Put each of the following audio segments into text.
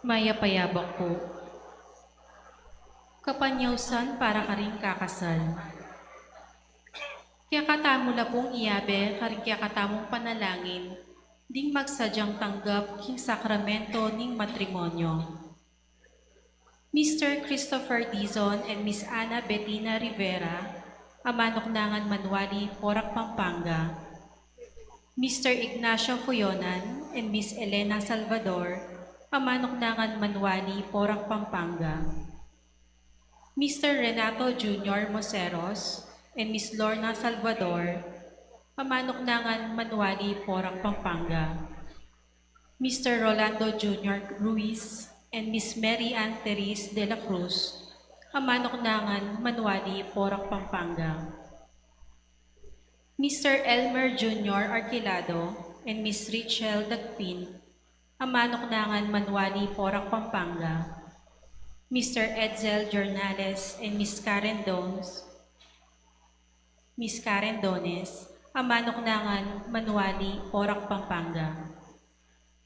Mayapayabak po. Kapanyawsan para ka rin kakasal. Kaya katamo na pong iyabe, karing kaya katamong panalangin, ding magsadyang tanggap king sakramento ning matrimonyo. Mr. Christopher Dizon and Miss Ana Bettina Rivera, Amanoknangan Manuali, Porac, Pampanga. Mr. Ignacio Fuyonan and Miss Elena Salvador, Amanoknangan Manuali, Porac, Pampanga. Mr. Renato Jr. Moseros and Miss Lorna Salvador, Amanoknangan Manuali, Porac, Pampanga. Mr. Rolando Jr. Ruiz and Miss Mary Ann Therese de la Cruz, Amanoknangan Manuali, Porac, Pampanga. Mr. Elmer Jr. Arquilado and Miss Richelle Dagpin, Amanoknangan Manuali, Porac, Pampanga. Mr. Edsel Jornales and Miss Karen Dones, Amanoknangan Manuali, Porac, Pampanga.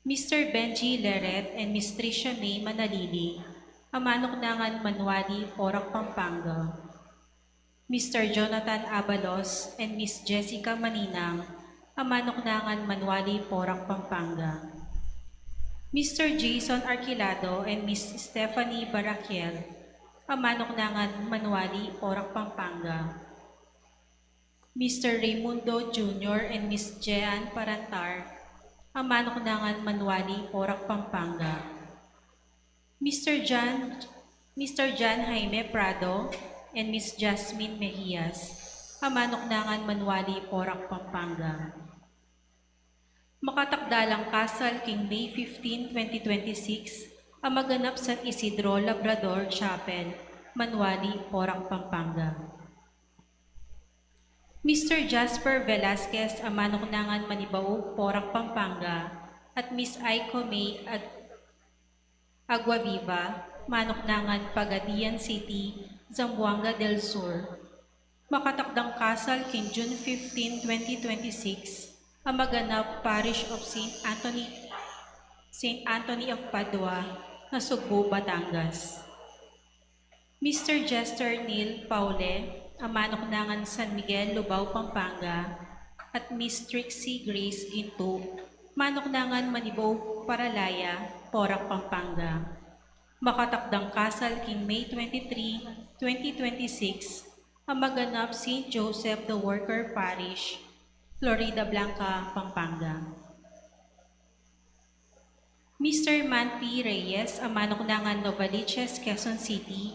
Mr. Benji Leret and Miss Tricia May Manalili, Amanoknangan Manuali, Porac, Pampanga. Mr. Jonathan Abalos and Miss Jessica Maninang, Amanoknangan Manuali, Porac, Pampanga. Mr. Jason Arquilado and Miss Stephanie Barakiel, Amanoknangan Manuali, Porac, Pampanga. Mr. Raimundo Jr. and Miss Jean Parantar, Amanoknangan Manuali, Porac, Pampanga. Mr. John Jaime Prado and Miss Jasmine Mejias, Amanoknangan Manuali, Porac, Pampanga. Makatakdalang kasal king May 15, 2026, ang maganap San Isidro Labrador Chapel, Manuali, Porac, Pampanga. Mr. Jasper Velasquez, Amanoknangan Manibaog, Porac, Pampanga, at Miss Aiko May Aguaviva, Manoknangan, Pagadian City, Zamboanga del Sur. Makatakdang kasal king June 15, 2026, ang maganap Parish of St. Anthony of Padua, Nasugbo, Batangas. Mr. Jester Neil Paule, Amanoknangan San Miguel, Lubao, Pampanga, at Miss Trixie Grace Ginto, Manoknangan Manibaog, Paralaya, Porac, Pampanga. Makatakdang kasal king May 23, 2026, ang maganap St. Joseph the Worker Parish, Florida Blanca, Pampanga. Mr. Manpi Reyes, Amanoknangan Novaliches, Quezon City,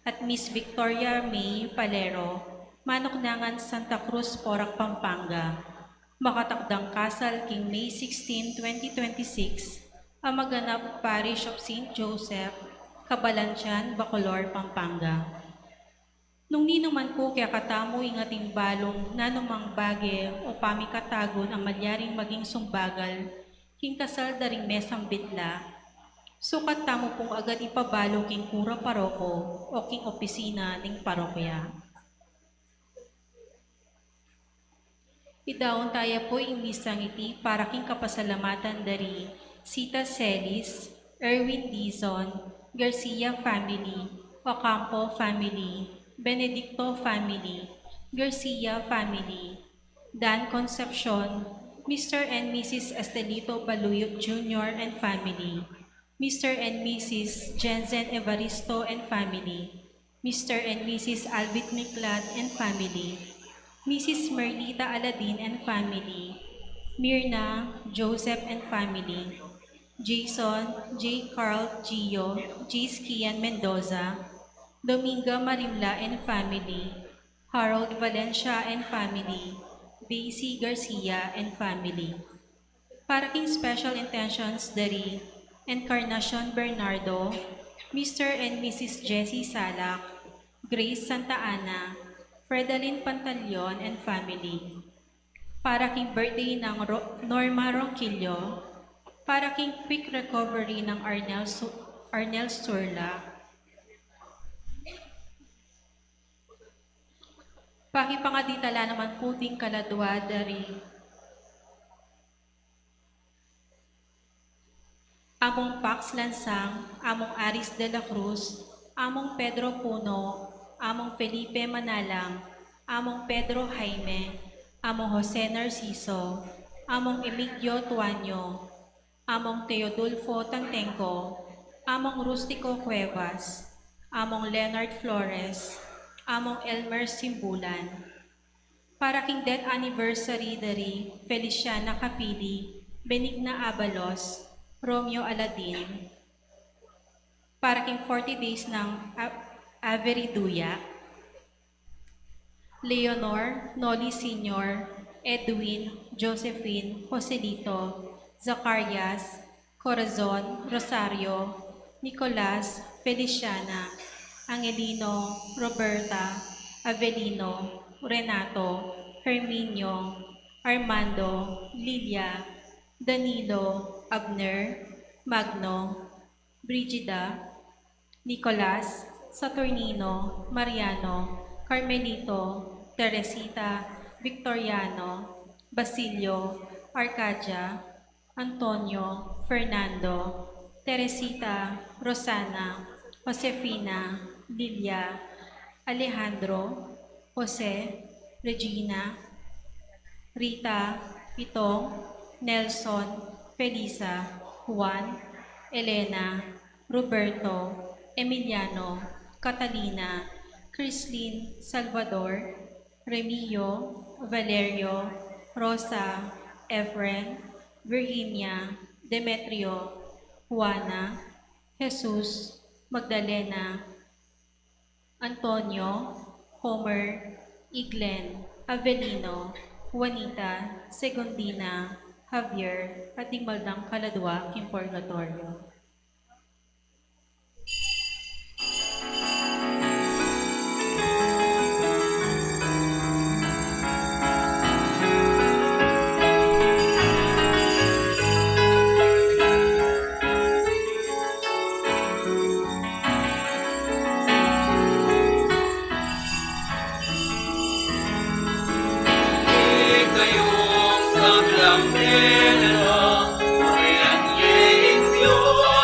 at Miss Victoria May Palero, Manoknangan Santa Cruz, Porac, Pampanga. Makatakdang kasal king May 16, 2026, ang maganap Parish of St. Joseph, Cabalantian, Bacolor, Pampanga. Nung ninuman po kaya katamo ingating balong nanumang bage o pamikatagon ang malyaring maging sumbagal, king kasal daring mesang bitla, sukat tamo pong agad ipabalo king kura paroko o king opisina ning parokya. Idaon tayo po imisang iti para king kapasalamatan dari Sita Celis, Erwin Dizon, Garcia family, Ocampo family, Benedicto family, Garcia family, Dan Concepcion, Mr. and Mrs. Estelito Baluyot Jr. and family, Mr. and Mrs. Jensen Evaristo and family, Mr. and Mrs. Albert Miklat and family, Mrs. Merlita Aladin and family, Mirna, Joseph and family, Jason, J. Carl Gio, J. Skian Mendoza, Dominga Marimla and family, Harold Valencia and family, Daisy Garcia and family. Para king special intentions dari Encarnacion Bernardo, Mr. and Mrs. Jessie Salak, Grace Santa Ana, Fredalyn Pantaleon and family. Para king birthday ng Norma Ronquillo, para king quick recovery ng Arnel Sturla, pakipangaditala naman puting kaladwa dari Among Pax Lansang, Among Aris de la Cruz, Among Pedro Puno, Among Felipe Manalang, Among Pedro Jaime, Among Jose Narciso, Among Emigdio Tuanyo, Among Teodulfo Tantenco, Among Rustico Cuevas, Among Leonard Flores, Among Elmer Simbulan. Para king death anniversary dari Feliciana Capili, Benigna Abalos, Romeo Aladin. Para king 40 days ng Avery Duya, Leonor, Noli Sr., Edwin, Josephine, Joselito, Zacarias, Corazon, Rosario, Nicolas, Feliciana, Angelino, Roberta, Avelino, Renato, Herminio, Armando, Lilia, Danilo, Abner, Magno, Brigida, Nicolas, Saturnino, Mariano, Carmelito, Teresita, Victoriano, Basilio, Arcadia, Antonio, Fernando, Teresita, Rosana, Josefina, Lilia, Alejandro, Jose, Regina, Rita, Pitong, Nelson, Felisa, Juan, Elena, Roberto, Emiliano, Catalina, Crislin, Salvador, Remio, Valerio, Rosa, Efren, Virginia, Demetrio, Juana, Jesus, Magdalena, Antonio, Homer, Iglen, Avelino, Juanita, Segundina, Javier, at Dimaldang Kaladwa, King Purgatorio. Kayong sablang pera, Marian Yeng Diyos.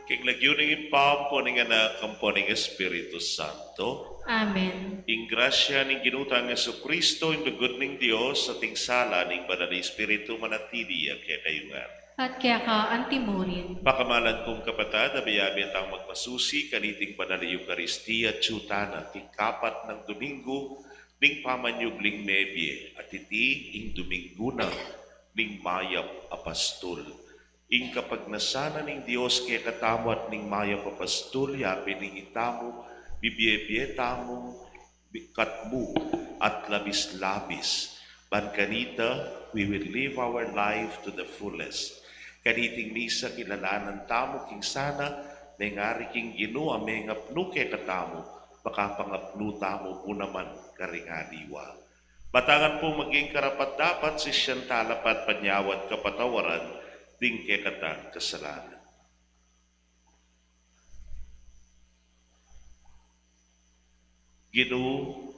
King nagyuning impampo ning anak kampo ning Espiritu Santo. Amen. Ing grasya ning ginutang Jesucristo, ing dugot ning Dios, sa tingsala ning banal na Espiritu manatili kaya kayungan. At kaya ka antimurin. Pakamalan kong kapatad, abiyabit ang magmasusi, kaniting banal na Eucharistia, tsutana, tingkapat ng Domingo, ning pamanyugling mebye, at iti ing Domingo na, ning mayap apastol. Ing kapag nasana ning Dios kaya katamo at ning mayap apastol, yapi ning itamo, bibye-bye tamo, katmu, at labis-labis. Ban kanita, we will live our life to the fullest. Kaniting misa kilalanan tamo king sana, nengari king Ginoo ame ngapno kay katamo, baka pangapno tamo po naman karingadiwa. Batangan po maging karapat dapat si siyang talapat panyawat kapatawaran, ding kay katang kasalanan. Ginoo,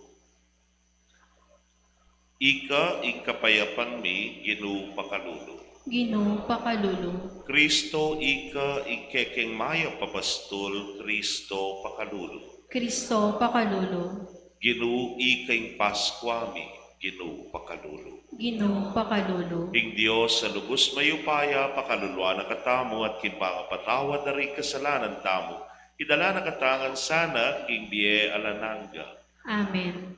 ika ing kapayapan mi, Ginoo pakalulo. Ginoo pakalulu. Kristo ika ikekeng mayo papastol, Kristo pakalulo. Kristo pakalulu. Ginoo ikeng Paskwami, Ginoo pakalulo. Ginoo pakalulu. Ing Dios sa lubos mayupaya, pakaluluan na katamo at kinpangapatawad na rin kasalanan tamo, idala na katangan sana king biye alananga. Amen.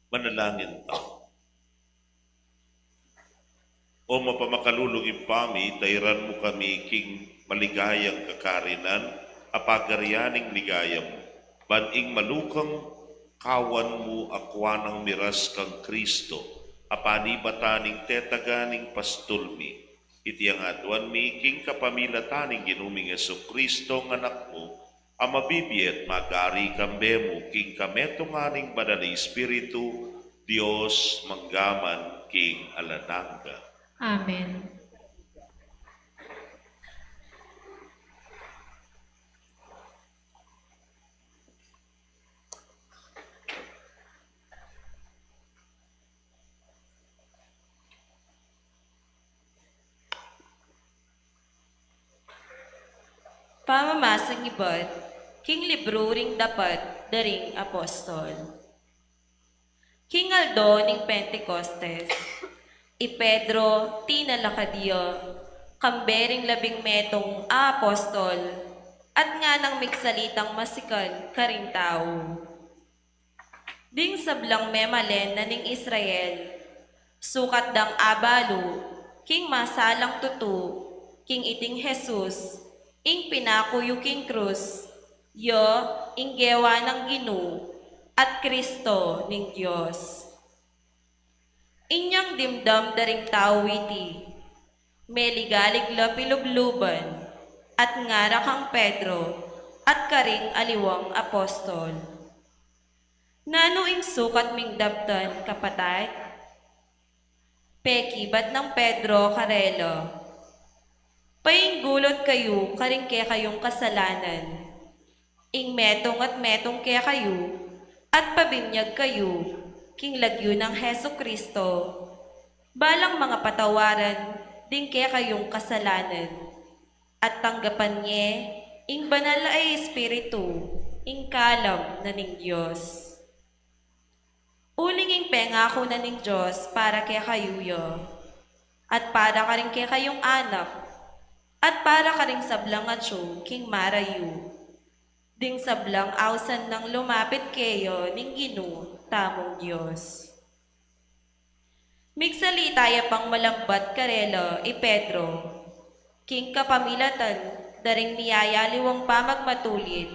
Manalangin ta. O mapamakalulong impami, tayran mo kami king maligayang kakarinan, apagaryaning ligayam, baning malukang kawan mo akwanang miras kang Kristo, apani bataning tetaganing pastulmi, iti ang adwan mi king kapamilataning ginuming Jesucristo ng anak mo, ang mabibiyat magari kambemo king kametunganing banal na Espiritu, Dios manggaman king alananga. Amen. Pamamasang ibad, king libro ring dapat daring apostol. King Aldo ning Pentecostes, i Pedro tinalakadio, kambering 12 apostol, at nga nang migsalitang masikal karing tao. Ding sablang memalen na ning Israel, sukat dang abalo, king masalang tutu, king iting Jesus, ing pinakuyo king krus, yo, ing gewa ng Ginu, at Kristo ning Diyos. Inyang dimdam daring tao iti, meligalig la pilubluban, at ngara kang Pedro, at karing aliwang apostol. Nano ing sukat ming dabtan kapatay? Peki bat ng Pedro Carelo, painggulot kayo karing kaya kayong kasalanan, ing metong at metong kaya kayo, at pabinyag kayo, king lagyo ng Heso Kristo, balang mga patawaran, din kaya kayong kasalanan, at tanggapan niya, ing banal ay Espiritu, ing kalam na ning Diyos. Uling ing pengako na ning Diyos para kaya kayuyo, at para ka rin kaya kayong anak, at para ka rin sablang atyo, king marayu, ding sablang awsan ng lumapit kayo ning Ginu, tamong Diyos. Migsalita pang malambat karelo Pedro, king kapamilatan, daring niyayaliwang pamagmatulit,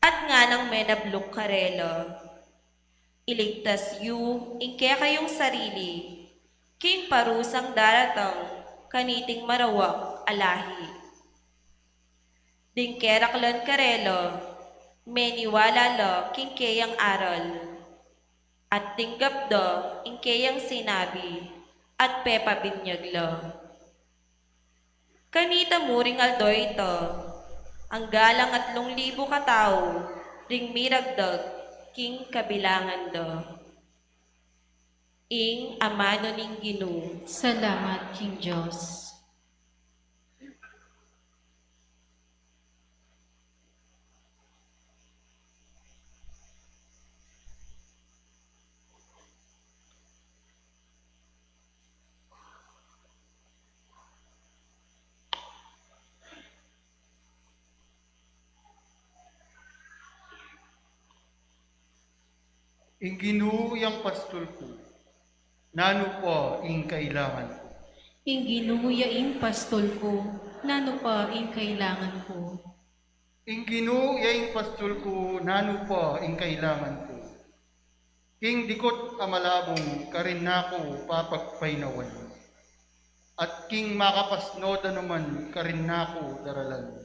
at nga nang menablok karelo. Iligtas yu, ing kaya kayong sarili, king parusang daratang, kaniting marawak alahi. Ding keraklan karelo, meniwala lo, king kayang aral, at tinggap do, ing kayang sinabi, at pepabinyag lo. Kanita muring aldo ito, ang galang at 5,000 katao, ring miragdag, king kabilangan do. Ing amano ning Ginu. Salamat, King Diyos. Ing ginuyang pastol ko, nano po ing kailangan ko. Ing ginuyaing pastol ko, nano pa ing kailangan ko. Ing ginuyang pastol ko, nano po ing kailangan ko. Ing dikot amalabong karin nako papagpainawan. At king makapasnoda naman karin nako daralan.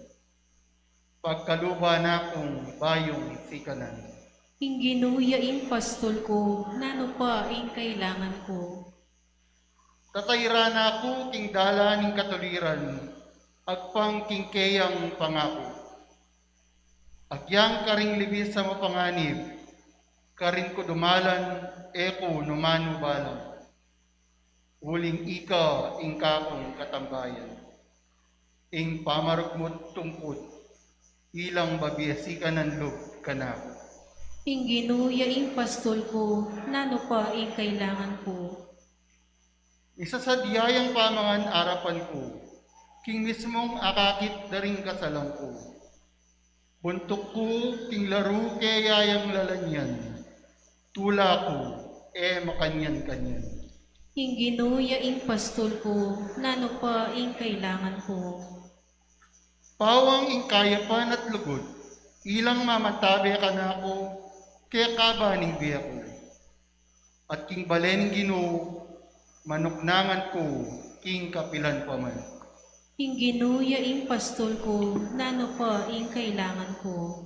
Pagkaluba nakong bayong sikanan. Ing ginuyaing pastol ko, nano pa ing kailangan ko. Tatayra nako king dala ning katuliran, agpang king keyang pangako. Agyang karing libis sa mapanganib, karin ko dumalan, eko numano balang. Uling ika ing kakong katambayan. Ing pamarugmot tungkot, ilang babiyasikan ng loob kanako. Ing ginuyaing pastol ko, nano pa ing kailangan ko. Isa sa diyayang pamangan arapan ko, king mismong akakit daring kasalang ko. Buntok ko, king laro kayayang lalanyan, tula ko, makanyan-kanyan. Ing ginuyaing pastol ko, nano pa ing kailangan ko. Pawang ing kayapan at lugod, ilang mamatabi ka na ako, kaya kabaning biya ko. At king balening Ginoo, manuknangan ko, king kapilan pa man. Ing ginuyaing pastol ko, nano pa ing kailangan ko.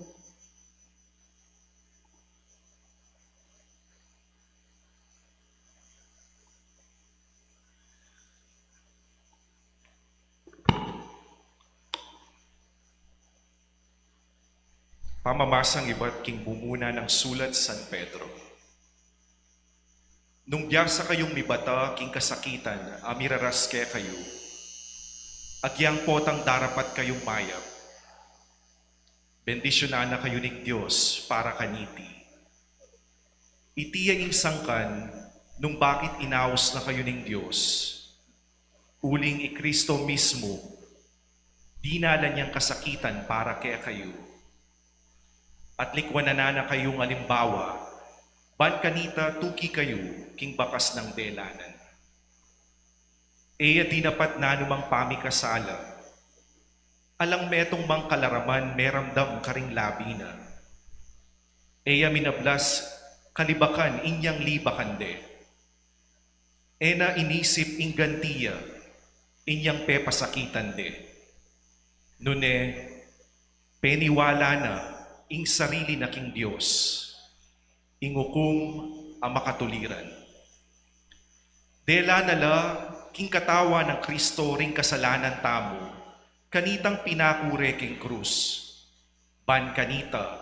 Pamamasang iba't king bumuna ng sulat San Pedro. Nung biyasa kayong mibata, king kasakitan, amiraraske kayo. Agyang potang darapat kayong mayap. Bendisyonan na kayo ng Diyos para kaniti. Itiyang sangkan, nung bakit inaos na kayo ng Diyos. Uling Kristo mismo, dinala niyang kasakitan para kaya kayo. At likwanan na kayong alimbawa, ban kanita tuki kayo king bakas ng delanan. Eya dinapat na numang pamikasala, alang metong mang kalaraman meramdam karing labi na. Eya minablas kalibakan inyang libakande. Ena inisip inggantiya inyang pepasakitan de. Nune, peniwala na ing sarili na king Diyos, ingukum ang makatuliran. Dela nala king katawa ng Kristo ring kasalanan tamo, kanitang pinakure king krus. Ban kanita,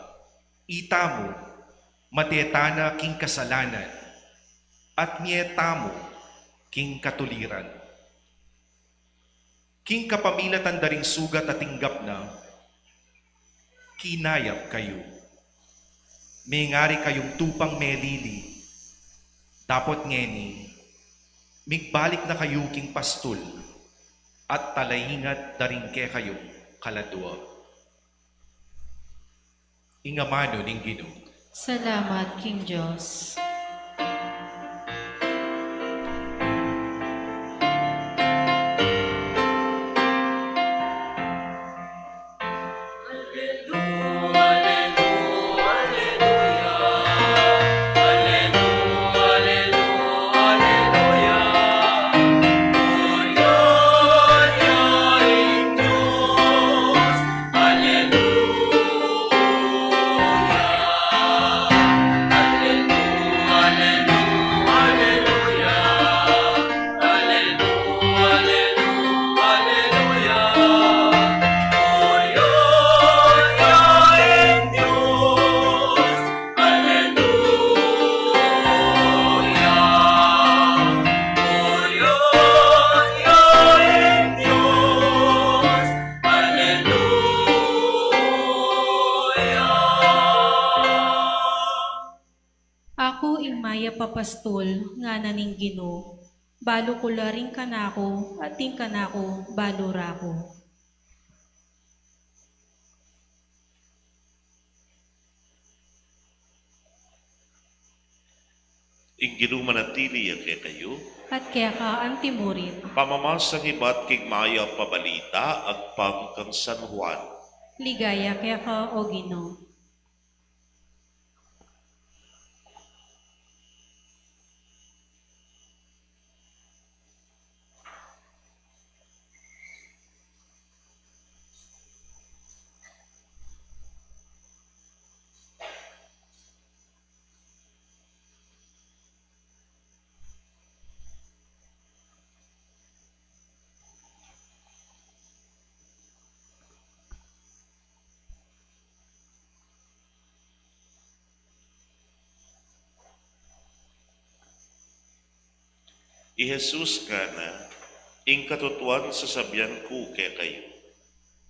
itamo, matetana king kasalanan, at nietamo king katuliran. King kapamilatan daring sugat at tinggap na, kinayap kayo. May ngari kayong tupang melili, dapat ngeni, migbalik na kayo king pastol, at talayingat daring ke kayo kaladwa. Ingamano ning Ginoo. Salamat, King Diyos. Ako imaya papastol nga naning Ginoo, balo ko laring kanako at ting kanako balo rako. Ing Ginoo manatili kay kayo, At kaya ka antimurin, pamamasang iba't king maya pabalita at pangkang San Juan. ligaya kaya ka o Ginoo. I Jesus ka na, ing katutuan sa sabyan ko kay kayo.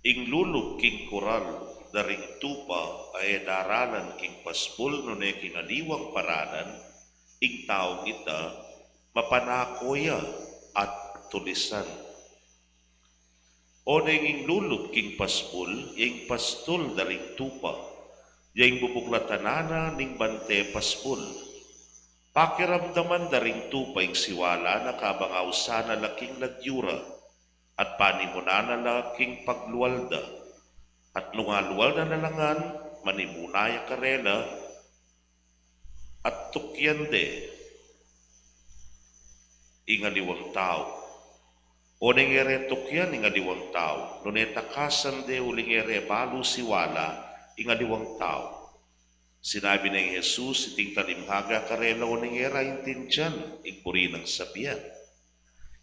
Ing lulog king koral, daring tupa ay daralan king paspol no ne king aliwang paranan, ing taong ita, mapanakoya at tulisan. O na ing lulog king paspol, ing pastol daring tupa, yung bubuklatanana ning bante paspol. Pakiramdaman daring tupay siwala na kabangaw sana laking nagyura at panimunana laking pagluwalda at lungaluwal na nalangan manimunaya karela at tukyande ingaliwang tao. O ningere tukyan ingaliwang tao, nuneta kasande ulingere balu siwala ingaliwang tao. Sinabi ng Jesus, iting talimhaga karela o ningera intindyan, igpuri ng sabiyan.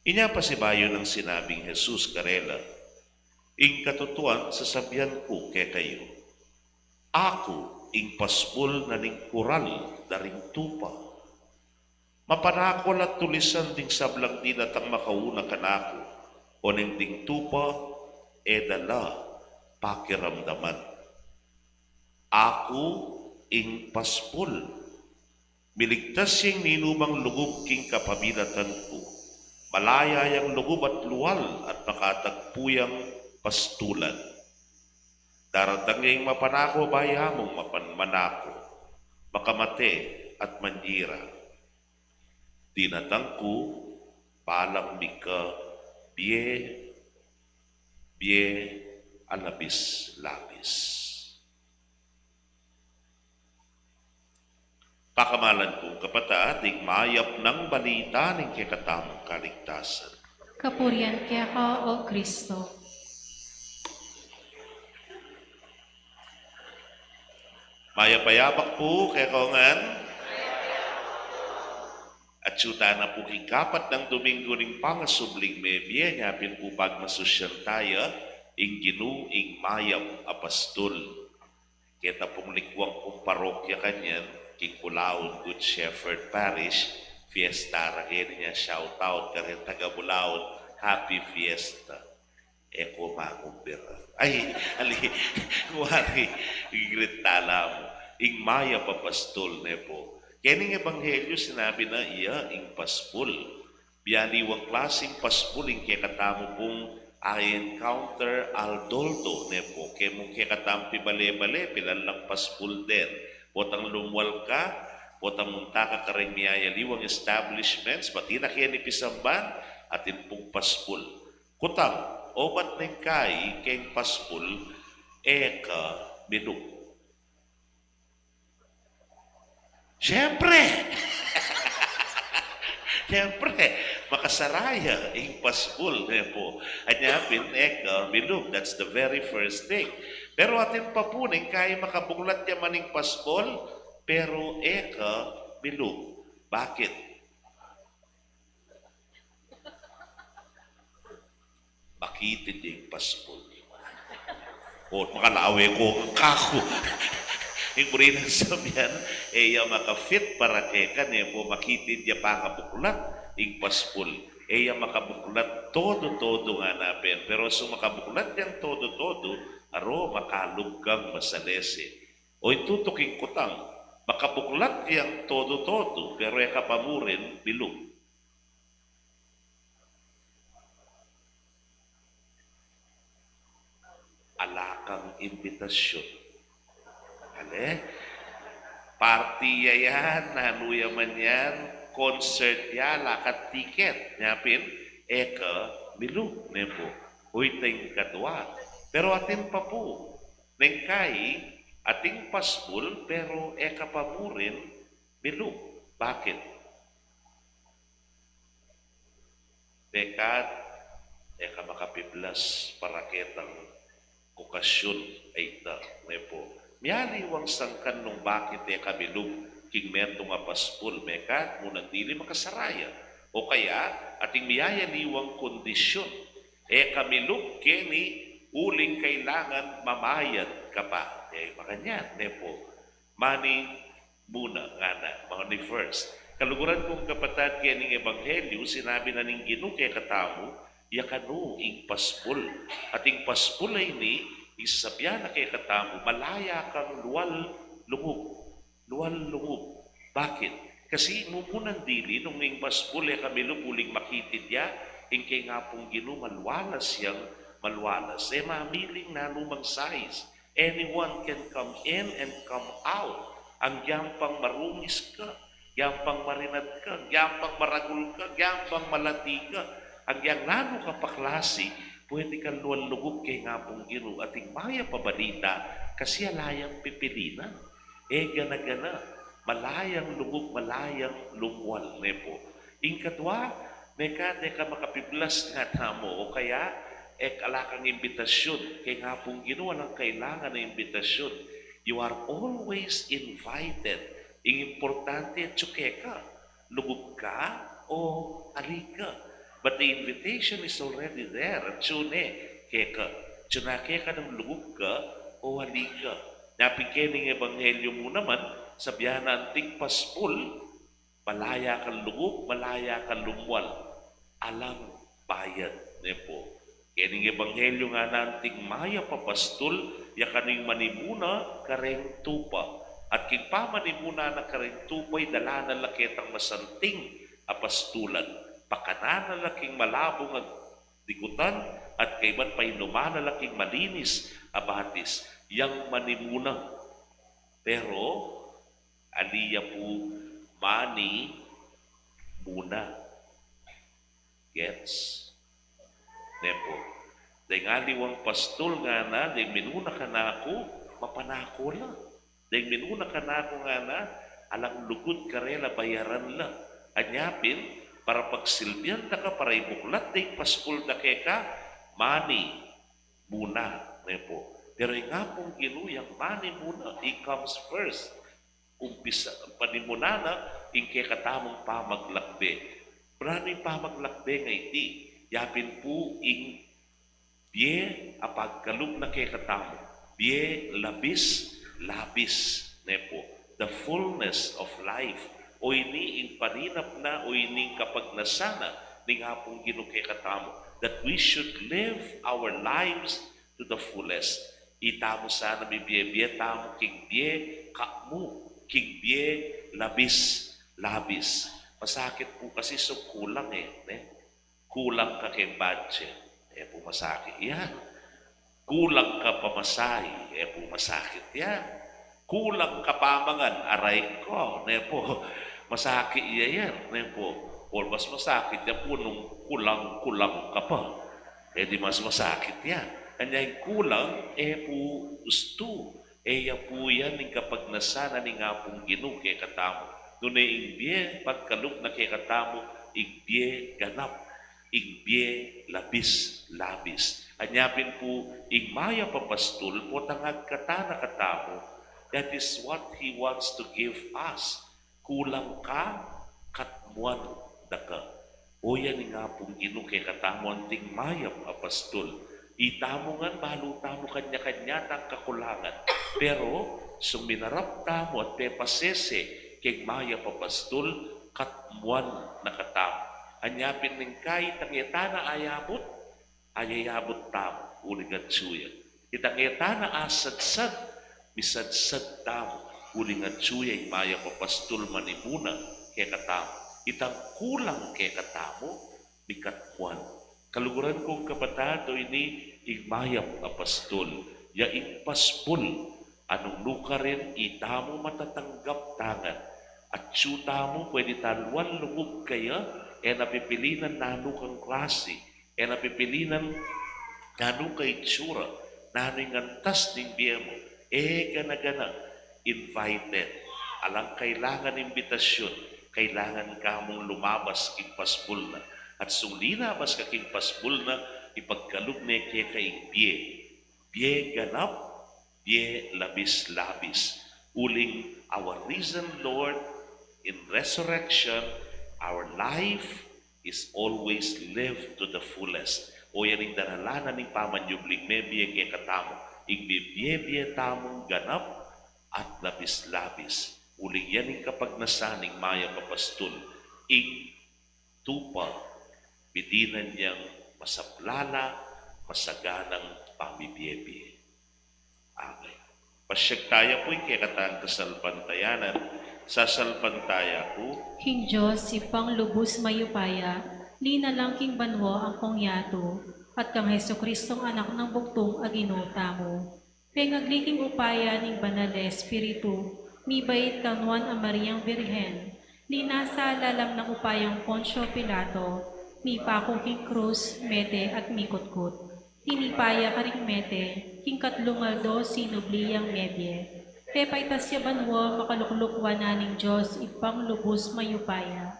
Inya pa si bayo ng sinabing Jesus karela, ing katutuan sa sabiyan ko kay kayo. Ako, ing paspol na ning kural daring tupa. Mapanakol at tulisan ding sablang dinatang makauna kanako, o ning ding tupa, dala pakiramdaman. Ako, ing paspol. Miligtas siyang ninumang lugog king kapamilatan ko. malaya yang lugub at luwal at makatagpuyang pastulan. Daratanging mapanako bayamong mapanmanako, makamate at manira. Dinatangku, palang mika, biye alabis-labis. Pakamalan kong kapatid, mayap ng balita ng kikatamang kaligtasan. Kapurian kaya ka, O Kristo. Mayapayapak po kaya kaungan. At syuta na po kikapat ng Domingo ng pangasubling mebye, ngapin po pagmasusyan tayo, ing ginu, ing mayap apastol. Kita pong likwang pong parokya kanyan, king Bulaon Good Shepherd Parish, fiesta rin niya, shout out ka rin taga Bulaon, happy fiesta. Eko makumpira. Ay, ali, wari, igritala mo. Ing maya papastol ne po. Kening ebanghelyo sinabi na iya ing paspul. Biyaniwang klaseng paspul ing kekatamo pong I encounter aldolto ne po. Kemong kekatampi bale-bale, pilalang paspul din. Potang lumwal ka, potang munta ka kareng miyaya liwang establishments, pati na kaya ni Pisamban, atin pong paspul. Kutang, obat ng kai keng paspul, eka minum. Siyempre! Siyempre, makasaraya ing paspul. Po. Anyapin, eka, minum. That's the very first thing. Pero atin papuning, kaya makabuklat niya maning paspul, pero eka, minum. Bakit? Bakitin yung paspul. O, makalawe ko, kako. Yung muli ng sabihan, iya makafit para kekan, po makitid niya pangabukulat, ing paspul. Iya makabukulat, todo-todo nga napin. Pero so makabukulat niyang todo-todo, aro makaluggang masalese. O itutuking kutang, makabukulat niyang todo-todo, pero iya kapamurin, bilog. Alakang imbitasyon. Ale, party yan, nanuya man yan, concert ya, lakat tiket, nyapin, eka, milu, nepo, huy ting katwa. Pero atin pa po, nengkay, ating paspul, pero eka pa mo rin, milu. Bakit? Dekat, eka makapiblas, paraketang kukasyon, ay ita, nepo. Miyaliwang sangkan nung bakit kabilog king merto nga paspul meka munang dili makasaraya o kaya ating miyayaliwang kondisyon kamilog keni uling kailangan mamayad ka pa makanyan nepo mani muna nga na mga ni first kaluguran kong kapatid kening ebanghelyo sinabi na ning Ginoo kay katamo yakano ing paspul ating paspul ay ni isasabihan na kay katamo, malaya kang luwal-lungub. Luwal-lungub. Bakit? Kasi mumunan dili, nung ning paspule kami lupuling makitid ya, ing kay nga pong Ginoo malwalas yang malwalas. Mamiling na lumang size. Anyone can come in and come out. Ang yampang marungis ka, yampang marinat ka, yampang maragul ka, yampang malati ka. Ang yang nano ka paklase, pwede kang luwal-lugog kay nga pong Ginoo ating maya pabalita kasi alayang pipilinan. Gana-gana, malayang lugog, malayang lumwal. Nepo. Ing katwa, neka makapiblas nga tamo o kaya alakang imbitasyon kay nga pong Ginoo ang kailangan na imbitasyon. You are always invited. Ing importante at tsukeka, lugog ka o alika. But the invitation is already there. Tsune, keka. Tsunake ka ng lugog ka o hali ka. Napikining ebanghelyo mo naman, sabihan na anting paspul, malaya kang lugog, malaya kang lumwal. Alang bayad. Nepo. Kining ebanghelyo nga na anting maya papastul, yakaning manimuna kareng tupa. At king pamanimuna na kareng tupay dala na laketang masanting apastulan. pakananalaking malabong ag dikutan, at kayman pa'y lumanalaking malinis abatis, yang manimuna. Pero, aliya po mani muna. Gets? Nepo. Dahil nga liwang pastol nga na, dahil minuna ka na ako, mapanako lang. Dahil minuna ka na ako nga na, alang lugod ka rin, bayaran lang. Anyapin, para pagsilbihan na ka, para ibuklat, dahil paspol na ka, money muna. Nepo. Pero nga pong ginuyang, money muna, it comes first. Umpisa, panimuna na, ingke katamong pamaglakbe. Maraming pamaglakbe nga iti. Yapin po ing biye apagkalog na kay katamo. Biye labis, labis. Nepo. The fullness of life. O ini ing paninap na, o ini kapag nasana, ning hapong ginukay katamo. That we should live our lives to the fullest. Itamo sana bibiye tamo king biye kamu. King biye labis, labis. Masakit po kasi so kulang kulang ka kay budget, po masakit yan. Kulang ka pamasahe, po masakit yan. Kulang ka pamangan, aray ko, po masakit yan, po. Or mas masakit yan po nung kulang ka pa. Di mas masakit yan. Kanya yung kulang, po gusto. Eya po yan ng kapag nasana ni nga pong ginu kay katamo. Doon ay igbiye, pagkalog na kay katamo, igbiye ganap, igbiye labis, labis. Anyapin po, igmaya papastol po tangag kata na katamo. That is what He wants to give us. Kulang ka, katmuan na ka. O yan nga pong ginu kay katamo, anting maya papastol. Itamo nga, balutamo kanya-kanya ng kakulangan. Pero, suminarap tamo at pepasese, kay maya papastol, katmuan na katamo. Anyapin ng kahit ang etana ayabot, ayayabot tamo, uling at suya. Itang etana asadsad, misadsad tamo, uling at suya, maya papastol manimuna, kay katamo. Itang kulang kay katamo, ni katmuan. Kaluguran kong kapatado ini igmayap na pastol, ya igpaspol, anong luka rin itamo matatanggap tangan, at syuta mo pwede taluan lungog kaya, napipilinan nano kang klase, napipilinan nano kay tsura, nano yung antas ng biya mo, gana-gana, invited, alang kailangan imbitasyon, kailangan ka mong lumabas igpaspol na. At sulina mas kaking pasbul na ipagkalog na kaya kay biye. Biye ganap, biye labis-labis. Uling our reason, Lord, in resurrection, our life is always lived to the fullest. O yan ang daralanan ng pamanyubling may biye kaya katamo. Igbibiye-biye tamong ganap at labis-labis. Uling yan ang kapag nasaning maya papastol. Ig tupa. Bidinan niyang masaplala, masaganang pamibiyebe. Amen. Pasyag tayo po'y kekatang kasalpantayanan. Sasalpantaya ko, King Diyos, ipang lubos mayupaya, lina lang king banwa ang kongyato, at kang Heso Kristong anak ng buktong aginota mo. Pengagliking upaya ning banal na Espiritu, mibait kanuan ang Mariang Birhen, linasa lalam ng upayang Poncio Pilato, mi pako king krus, mete at mikutkut. Tinipaya ka ring mete, king katlungaldo sinubliyang medye. Pepaitas ya banwa makaluklukwa na ning Diyos ipang lubos mayupaya.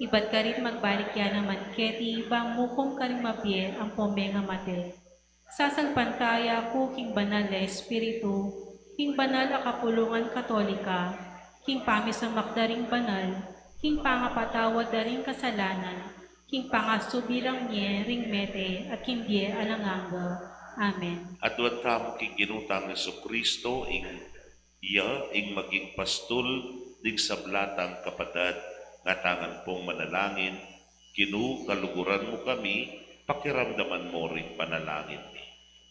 Ibat ka rin magbalik ya naman keti, bang mukom ka rin mapye ang pomenga mate. Sasalpantaya ko king banal na Espiritu, king banal a kapulungan katolika, king pamis ang makdaring banal, king pangapatawad daring kasalanan, king pangasubirang nye ring mete at king die alanganga. Amen. at duwan tamo king ginutang Heso Kristo, ing maging pastol, ding sablatang kapatad, nga tangan pong manalangin, Ginu, kaluguran mo kami, pakiramdaman mo ring panalangin ni.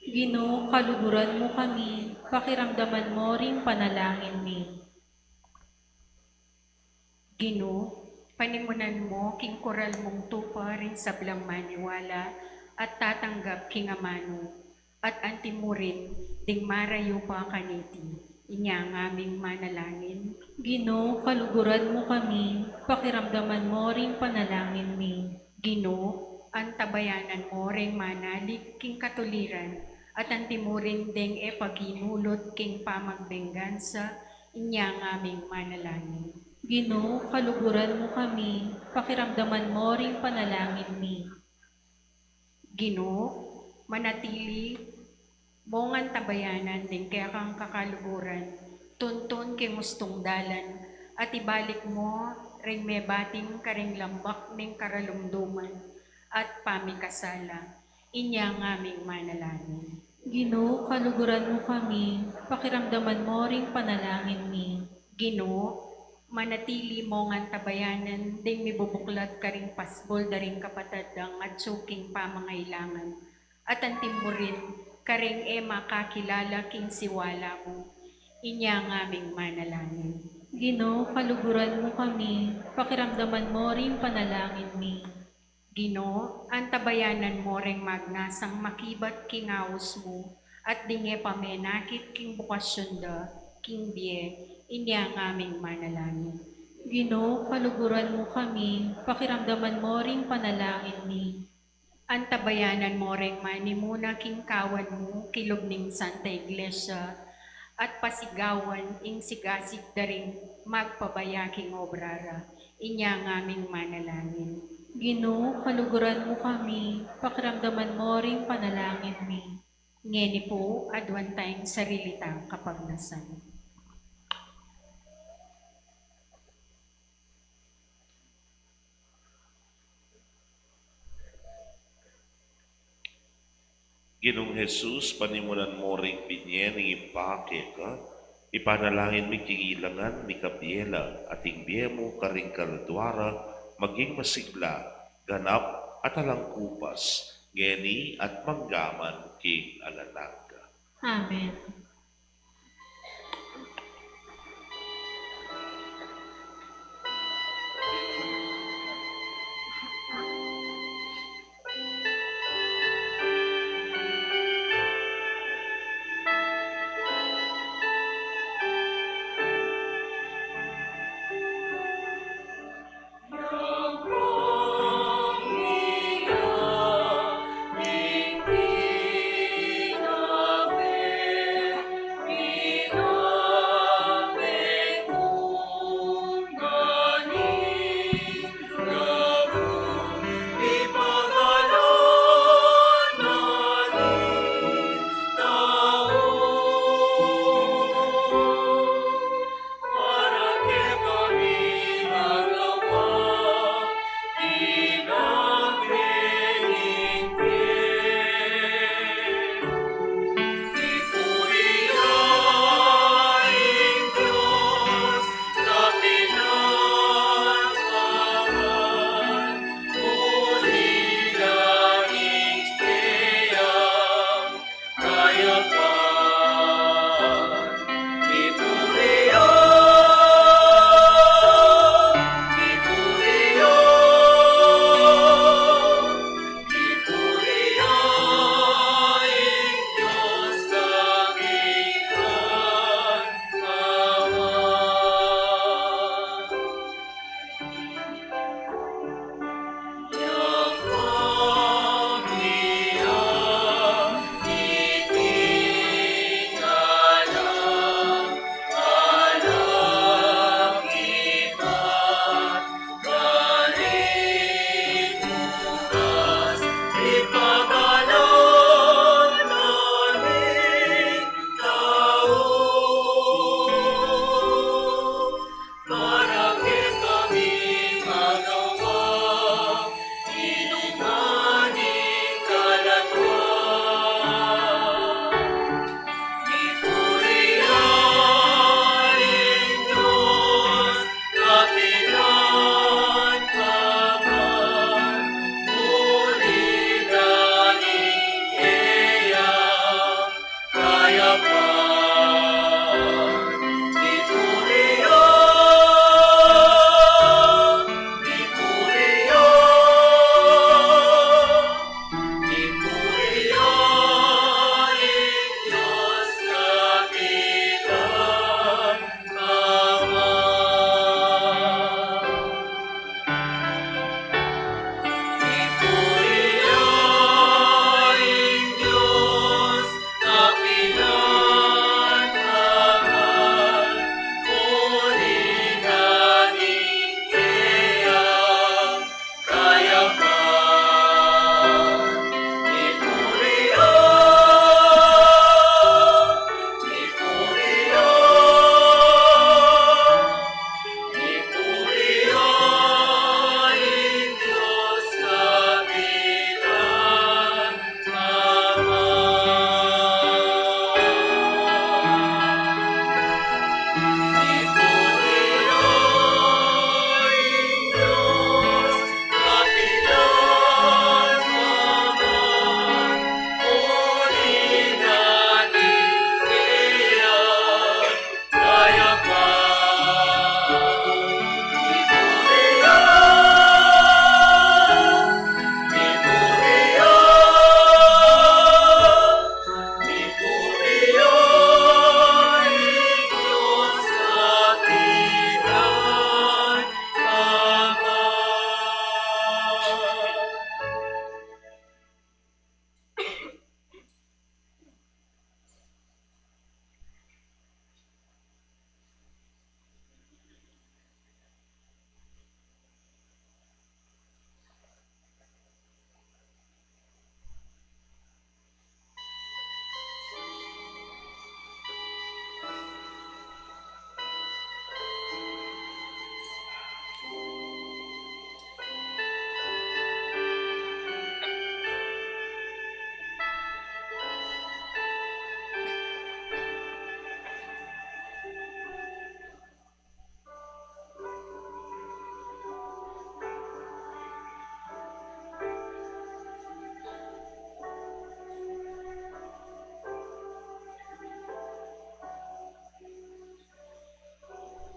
Ginoo, kaluguran mo kami, pakiramdaman mo ring panalangin ni. Ginoo, Panimunan mo, king koral mong tupa rin sa blang maniwala, at tatanggap king amano, at antimurin, ding marayo pa kaniti. Inya ang aming manalangin. Ginoo, kaluguran mo kami, pakiramdaman mo ring panalangin mi. Ginoo, ang tabayanan mo ring manalig king katuliran, at antimurin ding paginulot king pamagbenggansa, inya ang aming manalangin. Ginoo, kaluguran mo kami, pakiramdaman mo ring panalangin mi. Ginoo, manatili mong ang tabayanan din kaya kang kakaluguran, tuntun kay mustong dalan, at ibalik mo ring may bating karing lambak ning karalumduman at pamikasala. Inya ang aming manalangin. Ginoo, kaluguran mo kami, pakiramdaman mo ring panalangin mi. Ginoo, manatili mo nga tabayanan ding mibubuklat karing pasbol daring kapatadang at suking pamangailangan, at antim mo rin karing makakilala king siwala mo. Inya ang aming manalangin. Ginoo, kaluguran mo kami, pakiramdaman mo ring panalangin mi. Ginoo, ang tabayanan mo ring magnasang makibat king awos mo, at dinge pamenakit king bukasyon da, king biye, inya ang aming manalangin. Ginoo, kaluguran mo kami, pakiramdaman mo ring panalangin mi. Ang tabayanan mo ring manimuna king kawan mo, kilog ning Santa Iglesia, at pasigawan ing sigasig daring magpabayaking obrara, inya ang aming manalangin. Ginoo, kaluguran mo kami, pakiramdaman mo ring panalangin mi. Ngeni po, adwan tayong sarilitang kapagnasan. Ginong Jesus, panimunan mo ring binyen ng impake ka, ipanalangin mi kingilangan ni Kabiela, ating biye mo karing karadwara, maging masigla, ganap at alangkupas, ngeni at manggaman king alalaga. Amen.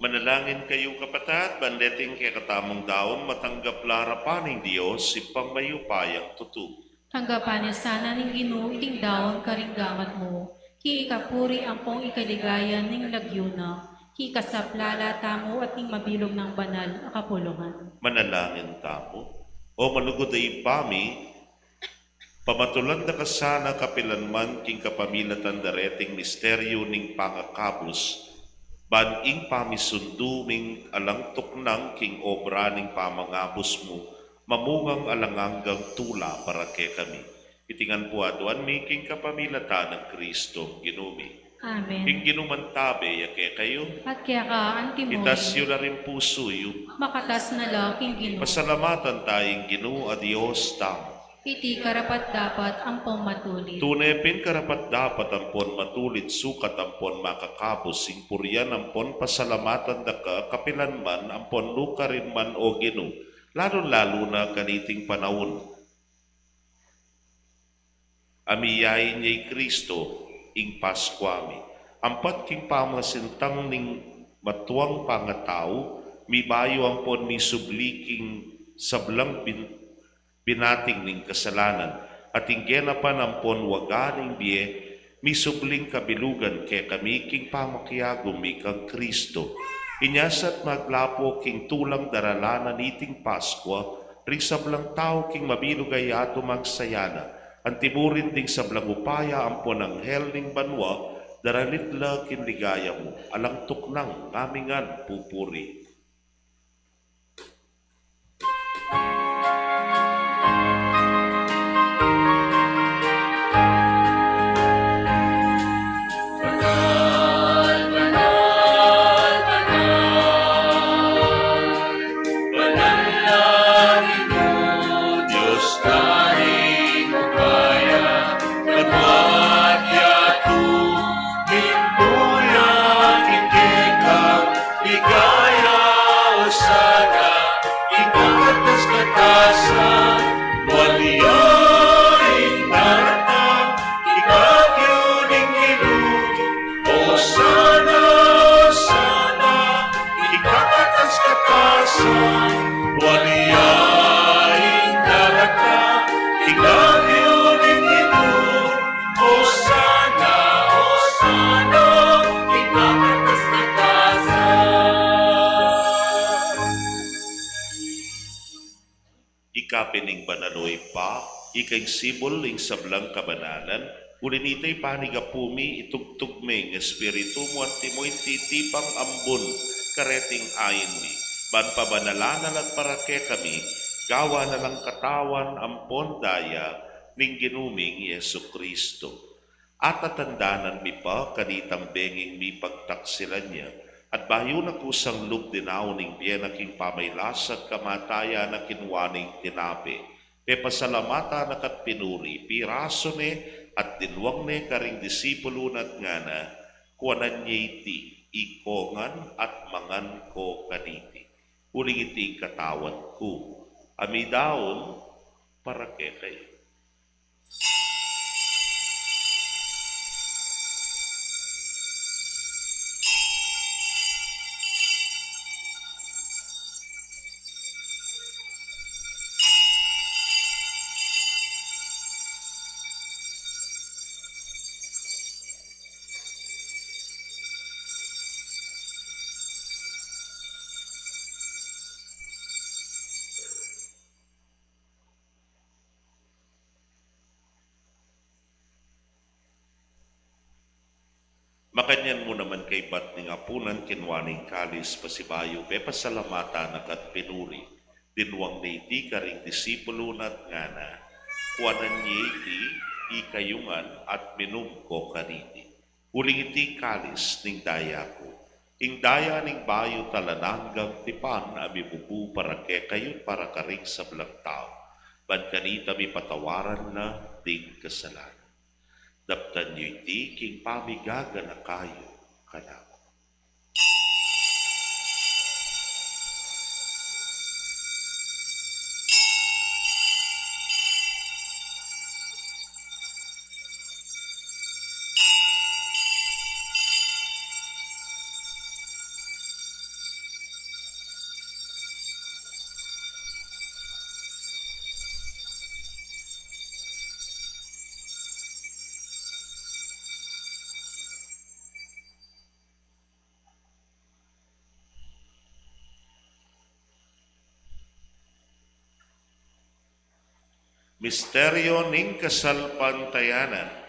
Manalangin kayo kapatat, banleting kay katamong daon, matanggap larapan ng Diyos, ipang mayupayang tutug. Hanggapan niya sana ning Ginoo iting daon karinggamat mo. Ki ikapuri ang pong ikaligayan ning lagyuna. Ki kasaplala tamo at ning mabilog ng banal a kapulungan. Manalangin tamo. O malugod ay pami, pamatulan da kasana kapilanman king kapamilatan dareting misteryo ning pangakabus, baning pamisunduming alang tuknang king obra ning pamangabos mo, mamungang alanganggang tula para kay kami. Itingan po aduan mi king kapamilatan ng Kristo ginumi. Amen. King ginumantabe yake kayo, At kaya ka, Antimony, itasyo na rin puso yu. makatas na laking Ginoo. Pasalamatan tayong Ginoo a Dios tamo. Iti karapat dapat ang pamatulit. Tunepin karapat dapat ampon matulit sukat ampon makakabos sing puryan ampon pasalamatan da ka kapilan man ampon lukarin man o Ginoo. Lalo na kaniting panahon. Amiyain niya'y Kristo ing Paskwami. Ampat king pamasintang ning matuang pangatao, mibayo ampon mi subliking sablang binating ning kasalanan, at inggenapan ampon waganing biye, mi subling kabilugan kay kami king pamakyagom mi kang Kristo. Inyasat maglapo king tulang daralanan iting Paskwa, ring sablang tao king mabilugay ato magsayana, antiburin ding sablang upaya ampon ang hel ning banwa, daranitla kinligaya mo, alang tuknang ngamingan pupuri. Ikapining banaloy pa, ikay sibol ing sablang kabanalan, ulinitay panigapumi itugtugmeng espiritu mo at timoy titipang ambon, kareting ayin mi. Ban pabanalanan at parake kami, gawa na lang katawan ampon daya, ning ginuming Yesu Kristo. At atandanan mi pa, kanitang benging mi pagtaksilan niya, at bayo na kusang lugdinaw ning biyenaking pamaylasag kamataya na kinwaning tinape. Kay pasalamata na kat pinuri, piraso ne at dinwang ne karing disipulo na't nga na, kuwanan niya iti, ikongan at mangan ko kaniti. Uling iti katawan ko, amidaon para kay. Makanyan mo naman kay bat ning apunan kinwaning kalis pasibayo pe pasalamata nakat pinuri. Dinwang na iti karing disipulo na't ngana. Kuwanan niya iti ikayungan at minum ko kaniti. Uling iti kalis ning daya ko. Ing daya ning bayo talananggang tipan abibubu para ke kayo para karing sa belang tao. Ban kanita mi patawaran na ding kasalanan. Daptan niyo iti king pamigaga na kayo kanako. Misteryo ning kasalpantayanan.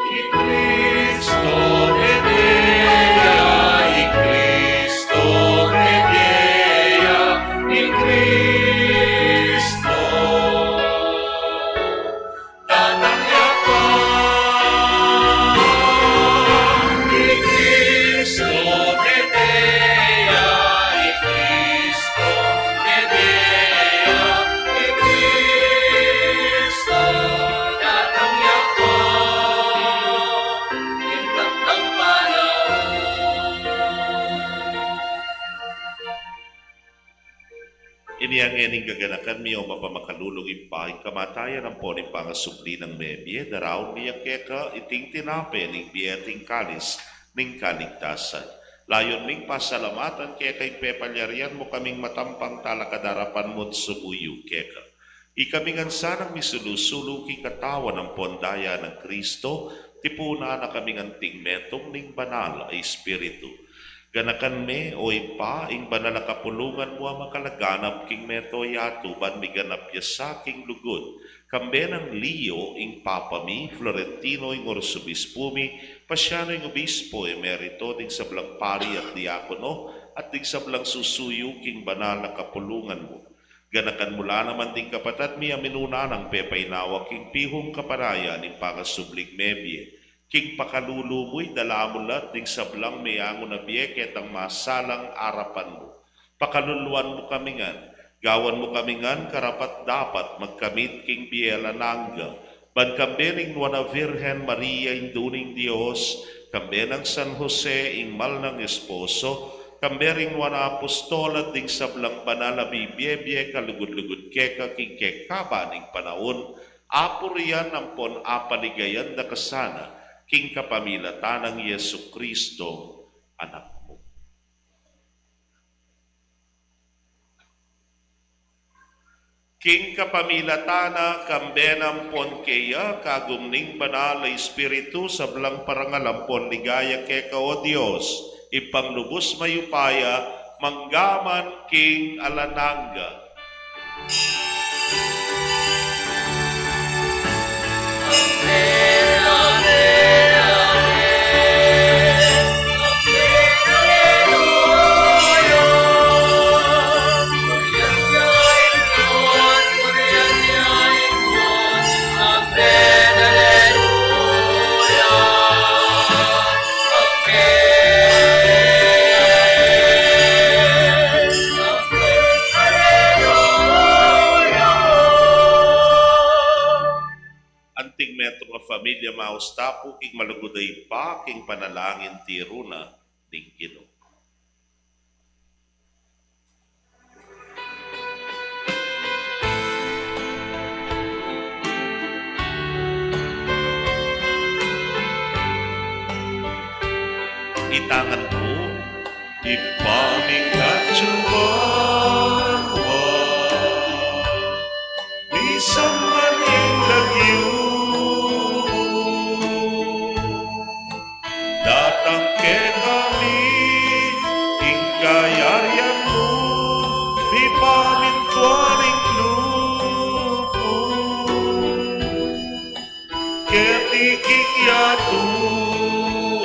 Cristo Medea, Cristo Medea, Cristo tatangyakan, Cristo Medea, Cristo Medea, Cristo tatangyakan, ng panahon. Iniyang ening gaganakan miyo mapamakadulog impahing kamatayan ang poning pangasubli ng mebye, daraw niya keka iting tinape ning biyeting kalis ning kaligtasan. Layon ning pasalamatan kaya kay pepalyarian mo kaming matampang talakadarapan mo't subuyo keka. Ikamingan sanang misulusuluki katawan ng pondaya ng Kristo, tipuna na kaming anting metong ning banal ay espiritu. Ganakan me o ipa ing banal na kapulungan mo ang makalaganap king meto yatuban mi ganap ya sa king lugod. Kambe ng Leo ing papami, Florentino ing orsobispumi, Pasyano ing obispo emerito ding sablang pari at diakono at ding sablang susuyo king banal na kapulungan mo. Ganakan mula naman ding kapatad mi aminuna ng pepainawa king pihong kaparaya ni pangasublig mebye. King pakalulumoy dalamulat ding sablang mayango na biyeket ang masalang arapan mo. Pakaluluan mo kamingan, gawan mo kamingan karapat dapat magkamit king biela nangga. Bankambening nuana Virgen Maria induning Dios, kambenang San Jose ing mal ng esposo, kambering nuana apostolat ding sablang banal na bibiyebye kalugod-lugod keka king kekaba ning panahon, apurian ang pon apaligayan da kasana, king kapamilatan ng Yesu Kristo, anak mo. King kapamilatana kambenam pon keya kagumning banal na espiritu sablang parangalampon ligaya keka o Dios, ipanglubos mayupaya manggaman king alananga. Anting metro nga familia maustapo king maluguday pa king panalangin tiruna ning Ginoo. Itangan mo, ipaming katsuwan isang maning lagyo. Datang ke kami, ingkayaryan mo, di pamintuaning lupo. Ketikik yatu,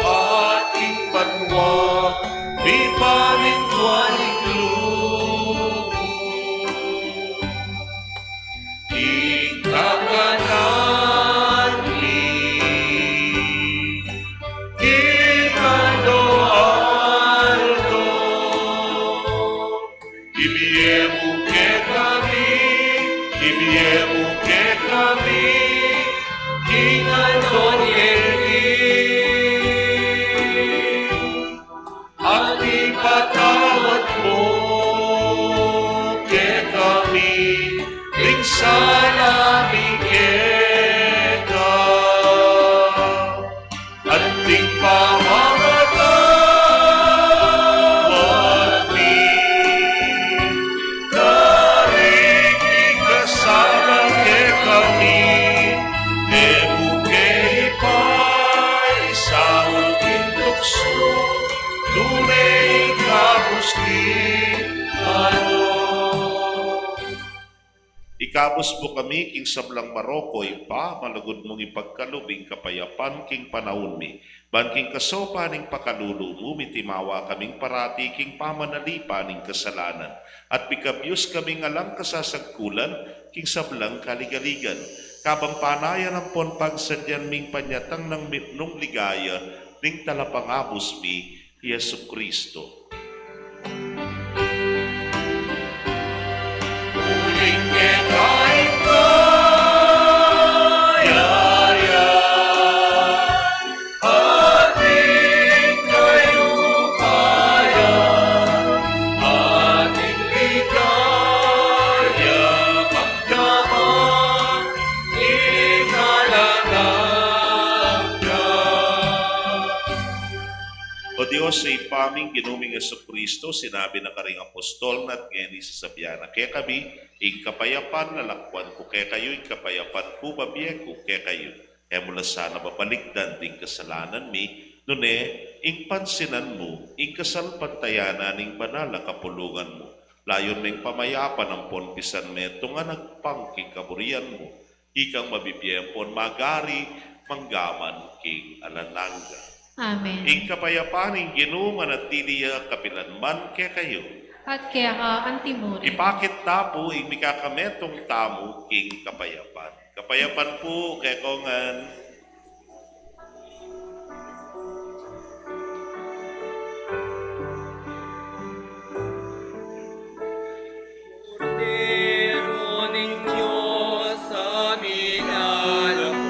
ating banwa, di pamintuaning lupo. Ikakanan mi, ikando alto, ibiemu ke kami, ingando at ipatawad mo ke kami, ring sana bigeta at ting pamamatawad mi daring ikasalang ke kami ebu ke ipay sa ulting tukso Ikabos mo kami, king sablang Maroko, ipa, malagod mong ipagkalubing kapayapan, king panahon mi. Ban king kasopa ning pakalulu mo, mitimawa kaming parati, king pamanalipa ning kasalanan. At pikabyos kaming alang kasasagkulan, king sablang kaligaligan. Kabang panayan ang ponpag sadyan ming panyatang ng mitnong ligaya, ning talapangabos mi, Yesu Kristo. O Diyos, sa ipaming ginuming Yesu Kristo, sinabi na karing apostol na at ngayon isasabihan kaya kami, ing kapayapan lalakwan ko kaya kayo, ing kapayapan ko babiyan ko kaya kayo. Kaya mula sana mabaligdan ding kasalanan mi, nune, ing pansinan mo, ing kasalpantayanan, ing banal na kapulungan mo. Layon ning pamayapan ang ponpisan meto nga nagpangking kaburian mo. Ikang mabibiyan pon magari, manggaman king alananga. Amen. Ing kapayapaan ing ginuman at tiliya kapilanman kaya kayo. At kaya ka antimuri. Ipakit tapo ing mikakametong tamo king kapayapan. Kapayapan po kaya kongan. Cordero ng Diyos aming alam,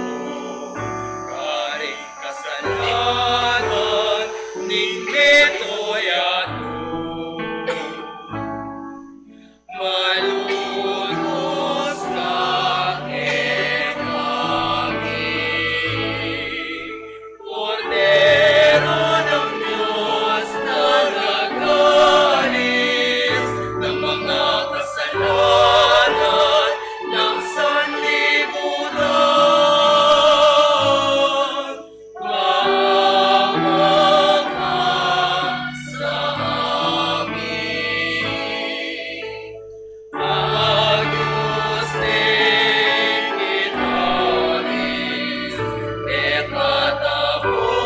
karing kasalanan ning metoy ato. Malunos na kami, Cordero ng Diyos na nagalis ng mga kasalanan ng sanlibutan. Maawa ka sa amin. Agnus Dei Italis, et catabundi,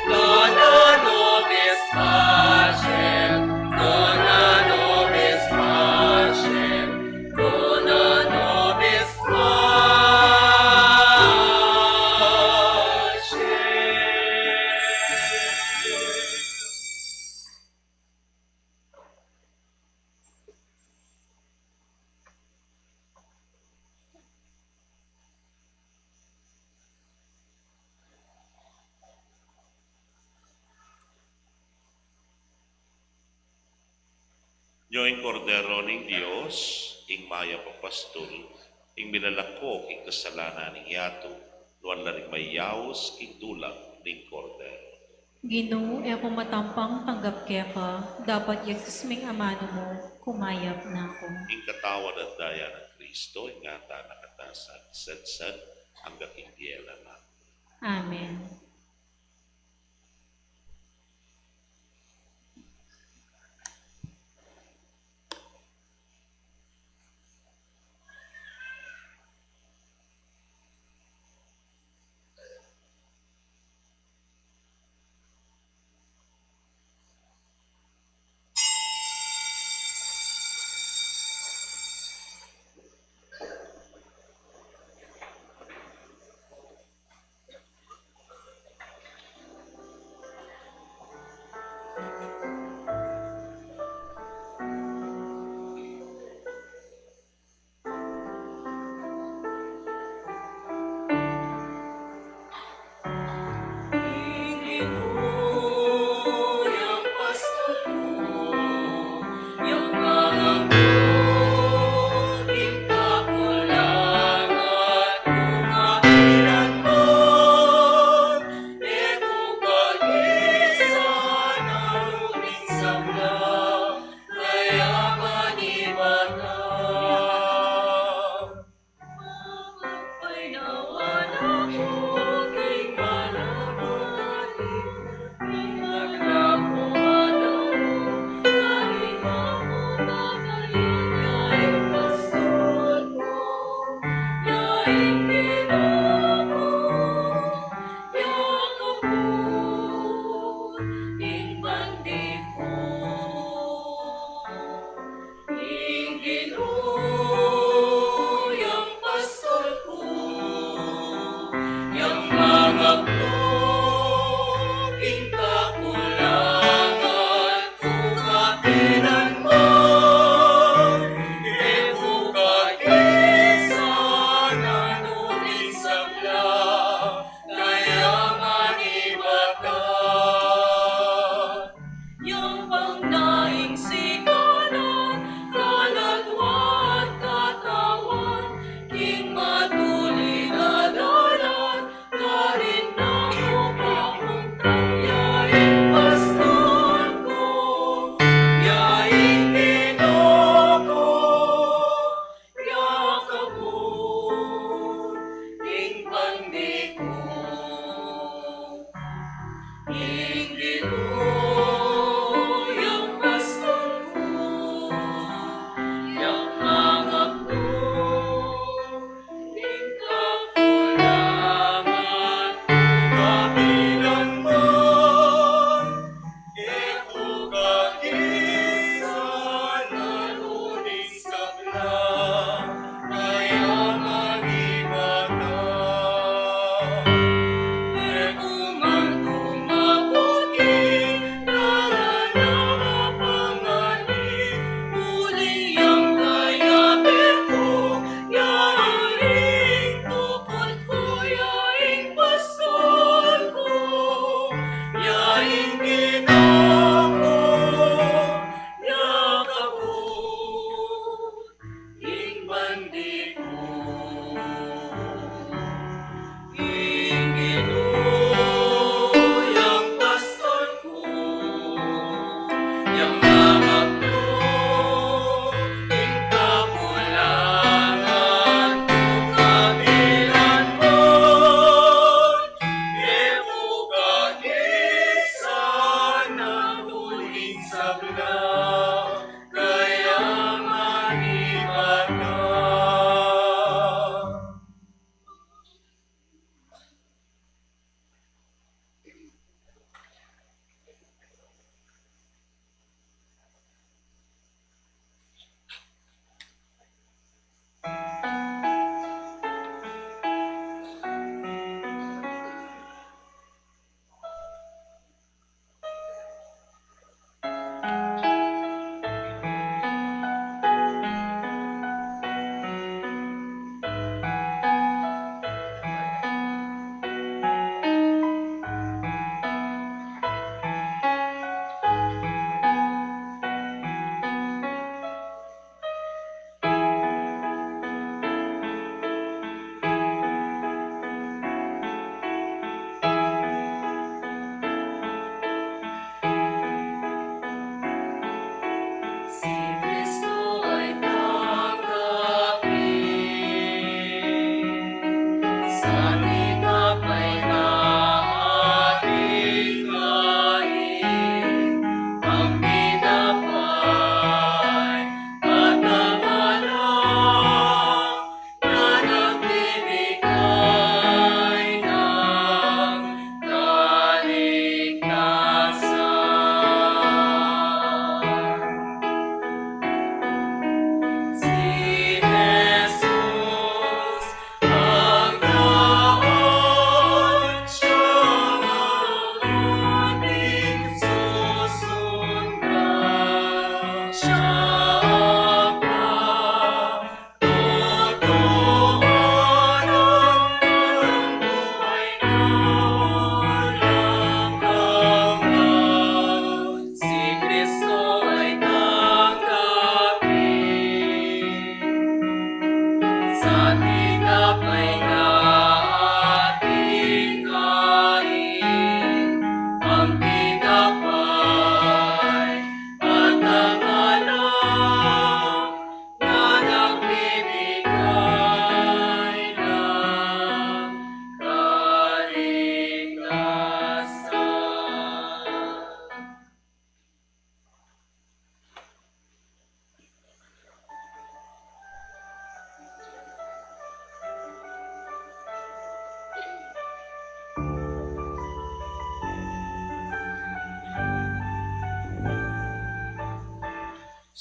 dona nobis pacem, dona nobis pacem, dona nobis pacem. Yoing kordero ning Dios, ing maya papastol, ing milalako ing kasalanan ning yato, luan na rin mayaos ing tulang ning kordero. Ginoo, e kung matampang tanggap kaya ka, dapat yagsis ming amano mo, kumayap na ako. Ing katawan at daya ng Kristo, ing ata nakatasan, sadsad, hanggang indiyela na. Amen.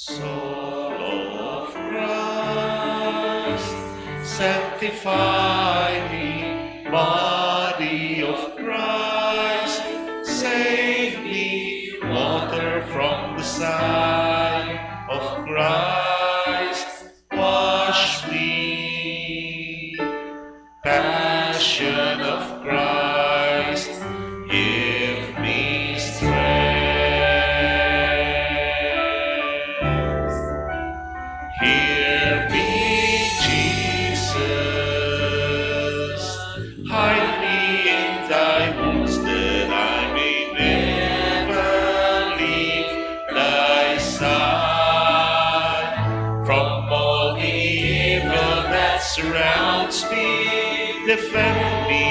Soul of Christ, sanctify me. Body of Christ, save me. Water from the side of Christ, wash me. Passion of Christ, give me strength. Hear me, Jesus. Hide me in thy wounds that I may never leave thy side. From all the evil that surrounds me, defend me.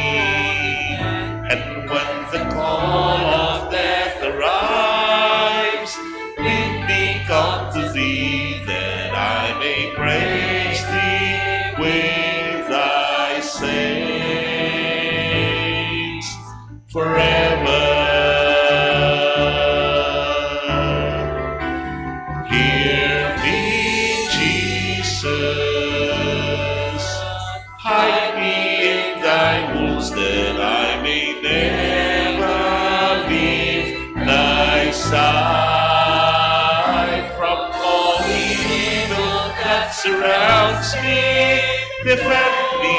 And when the call of death arrives, bid me come to thee, that I may praise thee with thy saints forever. Hear me, Jesus. Hide me in thy wounds, that I may never leave thy side. From all evil that surrounds me, defend me.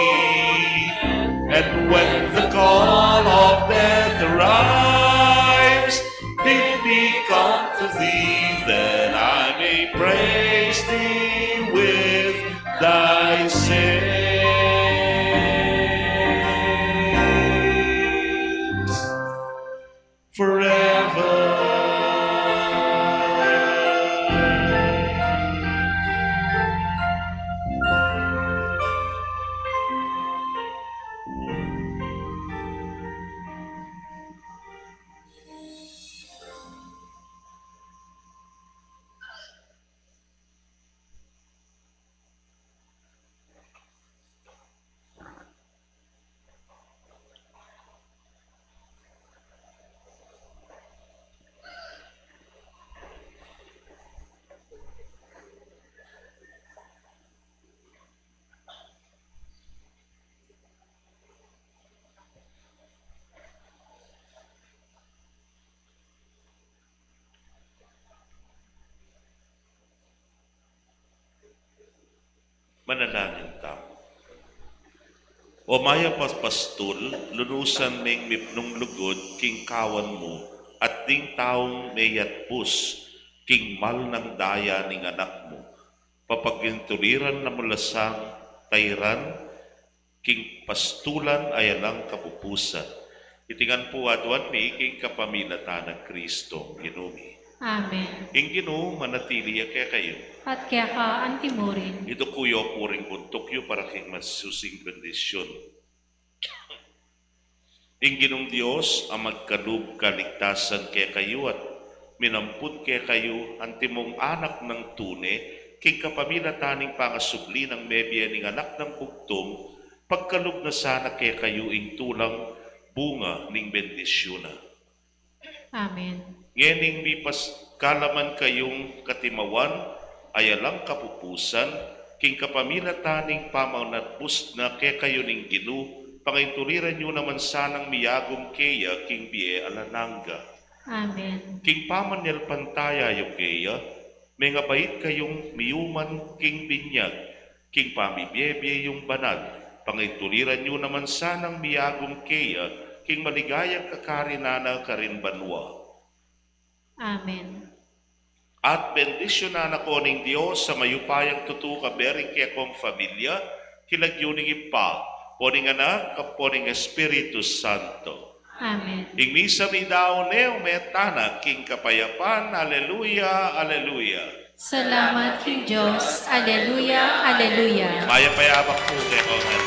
And when the call of death arrives, bid me come to thee, that I may praise thee with thy saints forever. Manalangin tayo. O maya paspastol, lunusan ning mipnong lugod, king kawan mo, at ding taong mayat pus, king mal ng daya ning anak mo. Papagintuliran na mulasang tayran, king pastulan ayalang kapupusan. Itingan po adwan mi, king kapamilatan ng Kristo, ginumi. Amen. Ing Ginoo manatili kaya kayo. At kaya ka antimurin. Ito kuyo puring buntok yu para king masusing bendisyon. Ing Ginong Diyos ang magkalub kaligtasan kaya kayo at minampun kaya kayo antimong anak ng tune, king kapamilataning pangasubli ng mebya ning anak ng bugtong, pagkalub na sana kaya kayo ing tulang bunga ning bendisyon na. Amen. Ngening mipas kalaman kayong katimawan, ayalang kapupusan, king kapamilataning pamaunatbus na kaya kayo ning Ginu, pangintuliran nyo naman sanang miyagom keya, king biye alananga. Amen. King pamanyal pantaya yung keya, may nga bait kayong miyuman, king binyag, king pamibiyebye yung banal, pangintuliran nyo naman sanang miyagom keya, king maligayang kakarinana karin banwa. Amen. At bendisyonan ako ning Diyos sa mayupayang tutu kabering kaya kong familia, kilagyuning ipa, poning anak, kaponing Espiritu Santo. Amen. Ing misa mi daw neo metana, king kapayapan, aleluya, aleluya. Salamat King Diyos. Aleluya, aleluya. Maya payabak po kayo.